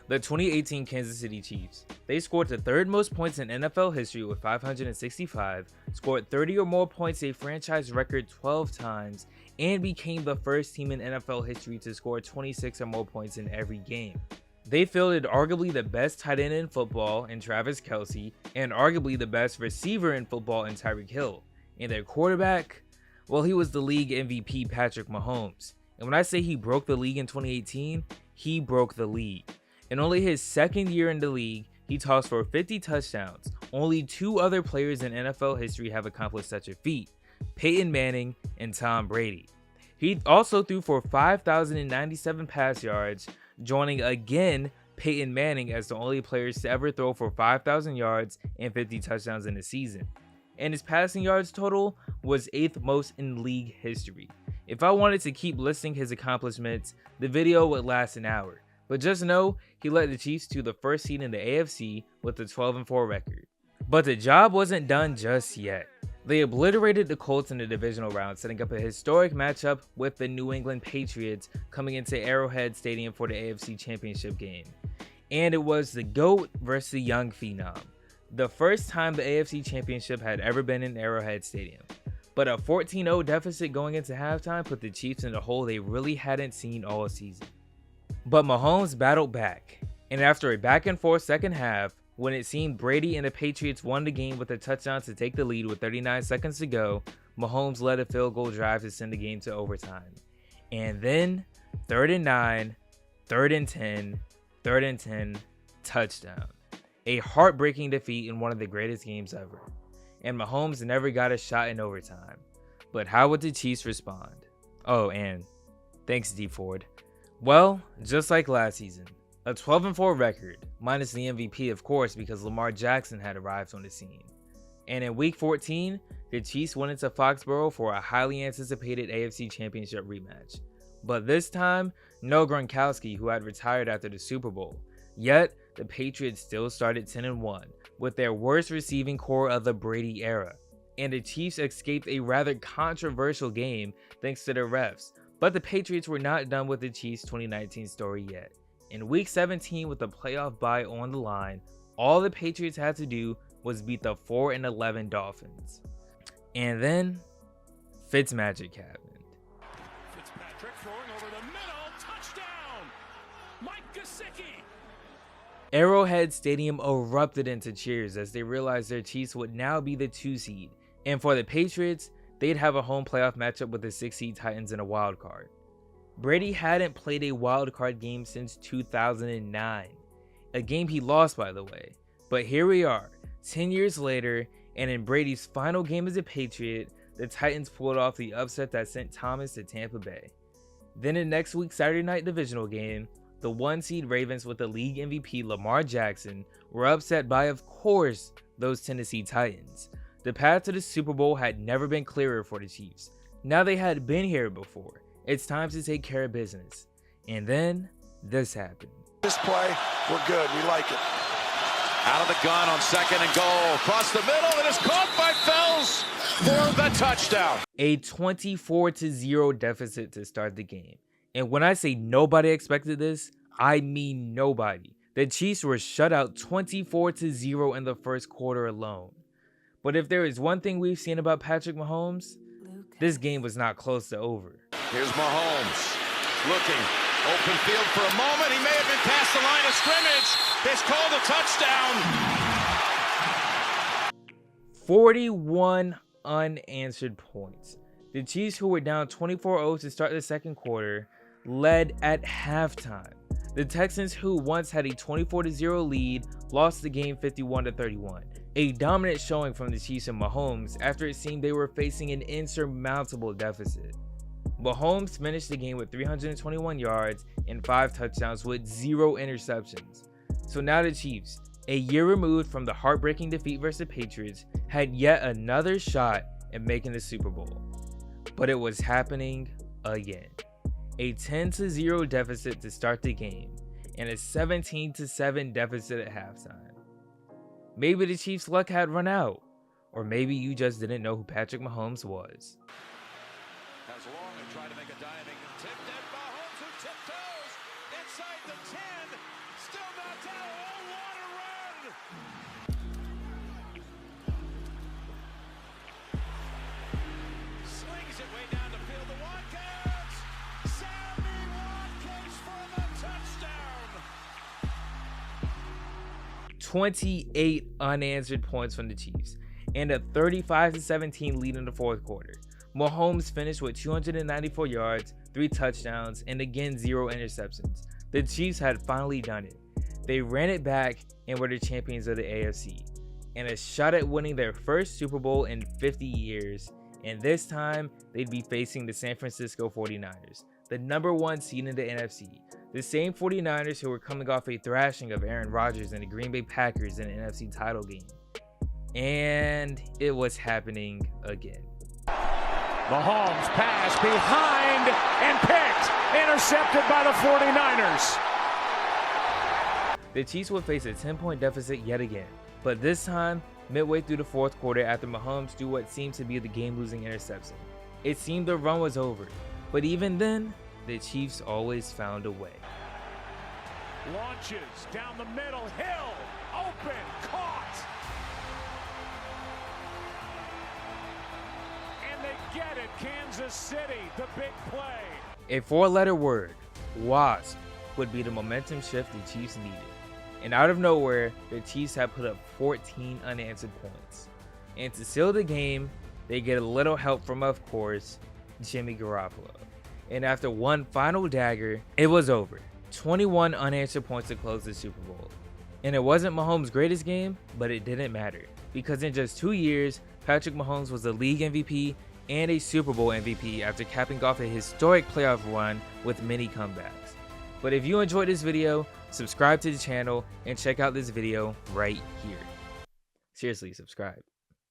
The 2018 Kansas City Chiefs. They scored the third most points in NFL history with 565, scored 30 or more points a franchise record 12 times, and became the first team in NFL history to score 26 or more points in every game. They fielded arguably the best tight end in football in Travis Kelce, and arguably the best receiver in football in Tyreek Hill. And their quarterback, well, he was the league MVP Patrick Mahomes. And when I say he broke the league in 2018, he broke the league. In only his second year in the league, he tossed for 50 touchdowns. Only two other players in NFL history have accomplished such a feat, Peyton Manning and Tom Brady. He also threw for 5,097 pass yards, joining again Peyton Manning as the only players to ever throw for 5,000 yards and 50 touchdowns in a season. And his passing yards total was 8th most in league history. If I wanted to keep listing his accomplishments, the video would last an hour. But just know, he led the Chiefs to the first seed in the AFC with a 12-4 record. But the job wasn't done just yet. They obliterated the Colts in the divisional round, setting up a historic matchup with the New England Patriots coming into Arrowhead Stadium for the AFC Championship game. And it was the GOAT versus the young phenom. The first time the AFC Championship had ever been in Arrowhead Stadium. But a 14-0 deficit going into halftime put the Chiefs in a hole they really hadn't seen all season. But Mahomes battled back, and after a back-and-forth second half, when it seemed Brady and the Patriots won the game with a touchdown to take the lead with 39 seconds to go, Mahomes led a field goal drive to send the game to overtime. And then, 3rd and 9, 3rd and 10, 3rd and 10, touchdown. A heartbreaking defeat in one of the greatest games ever. And Mahomes never got a shot in overtime. But how would the Chiefs respond? Oh, and thanks D Ford. Well, just like last season, a 12-4 record, minus the MVP of course because Lamar Jackson had arrived on the scene. And in week 14, the Chiefs went into Foxborough for a highly anticipated AFC Championship rematch. But this time, no Gronkowski, who had retired after the Super Bowl. Yet, the Patriots still started 10-1, with their worst receiving core of the Brady era. And the Chiefs escaped a rather controversial game thanks to the refs. But the Patriots were not done with the Chiefs' 2019 story yet. In week 17 with the playoff bye on the line, all the Patriots had to do was beat the 4-11 Dolphins. And then, Fitzmagic happened. Fitzpatrick throwing over the middle, touchdown! Mike Gesicki! Arrowhead Stadium erupted into cheers as they realized their Chiefs would now be the 2 seed. And for the Patriots, they'd have a home playoff matchup with the 6 seed Titans in a wild card. Brady hadn't played a wild card game since 2009, a game he lost by the way. But here we are, 10 years later, and in Brady's final game as a Patriot, the Titans pulled off the upset that sent Thomas to Tampa Bay. Then in next week's Saturday night divisional game, the 1 seed Ravens with the league MVP Lamar Jackson were upset by, of course, those Tennessee Titans. The path to the Super Bowl had never been clearer for the Chiefs. Now they had been here before. It's time to take care of business. And then, this happened. This play, we're good. We like it. Out of the gun on 2nd and goal. Across the middle, and it's caught by Fells for the touchdown. A 24-0 deficit to start the game. And when I say nobody expected this, I mean nobody. The Chiefs were shut out 24-0 in the first quarter alone. But if there is one thing we've seen about Patrick Mahomes, this game was not close to over. Here's Mahomes looking. Open field for a moment. He may have been past the line of scrimmage. It's called a touchdown. 41 unanswered points. The Chiefs, who were down 24-0 to start the second quarter, led at halftime. The Texans, who once had a 24-0 lead, lost the game 51-31. A dominant showing from the Chiefs and Mahomes after it seemed they were facing an insurmountable deficit. Mahomes finished the game with 321 yards and 5 touchdowns with 0 interceptions. So now the Chiefs, a year removed from the heartbreaking defeat versus the Patriots, had yet another shot at making the Super Bowl. But it was happening again. A 10-0 deficit to start the game, and a 17-7 deficit at halftime. Maybe the Chiefs' luck had run out, or maybe you just didn't know who Patrick Mahomes was. As long and try to make a diving tip, and Mahomes who tiptoes inside the 10, still not 28 unanswered points from the Chiefs, and a 35-17 lead in the fourth quarter. Mahomes finished with 294 yards, 3 touchdowns, and again 0 interceptions. The Chiefs had finally done it. They ran it back and were the champions of the AFC, and a shot at winning their first Super Bowl in 50 years, and this time they'd be facing the San Francisco 49ers, the #1 seed in the NFC. The same 49ers who were coming off a thrashing of Aaron Rodgers and the Green Bay Packers in the NFC title game. And it was happening again. Mahomes pass behind and picked, intercepted by the 49ers. The Chiefs would face a 10-point deficit yet again, but this time midway through the fourth quarter after Mahomes threw what seemed to be the game-losing interception. It seemed the run was over, but even then, the Chiefs always found a way. Launches down the middle, Hill, open, caught. And they get it, Kansas City, the big play. A 4-letter word, WASP, would be the momentum shift the Chiefs needed. And out of nowhere, the Chiefs had put up 14 unanswered points. And to seal the game, they get a little help from, of course, Jimmy Garoppolo. And after one final dagger, it was over. 21 unanswered points to close the Super Bowl. And it wasn't Mahomes' greatest game, but it didn't matter. Because in just 2 years, Patrick Mahomes was the league MVP and a Super Bowl MVP after capping off a historic playoff run with many comebacks. But if you enjoyed this video, subscribe to the channel and check out this video right here. Seriously, subscribe.